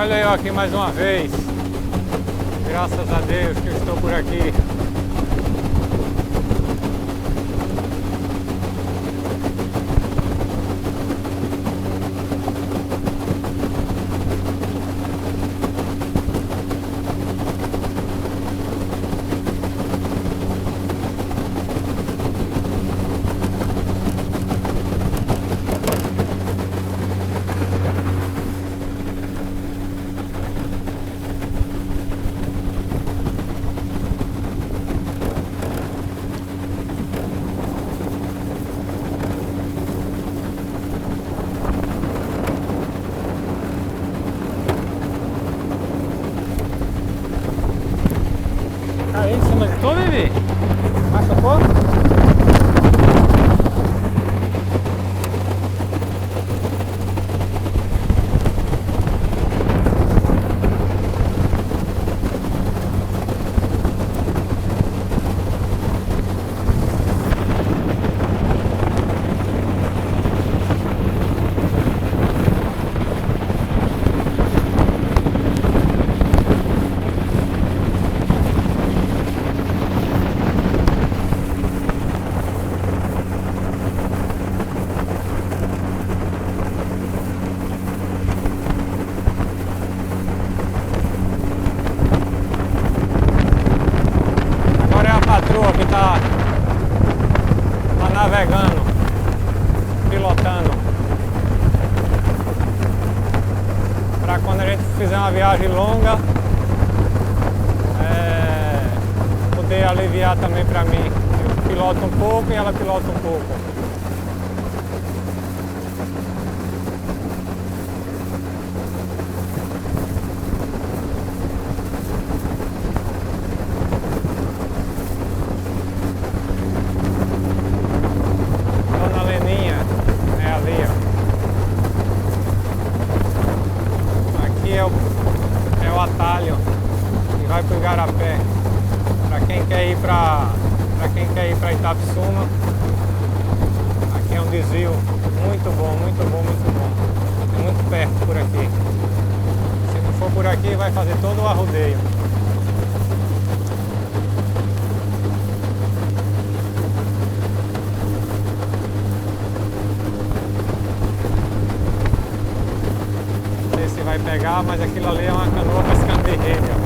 Olha eu aqui mais uma vez. Graças a Deus que eu estou por aqui. Aí em cima de tu, Vivi? Machucou? Patroa que tá navegando, pilotando, para quando a gente fizer uma viagem longa, poder aliviar também para mim. Eu piloto um pouco e ela pilota um pouco. É o atalho que vai para o Igarapé. Para quem quer ir para Itapissuma, aqui é um desvio muito bom, muito bom, muito bom. É muito perto por aqui. Se não for por aqui, vai fazer todo o arrodeio. Vai pegar, mas aquilo ali é uma canoa pescando de rede.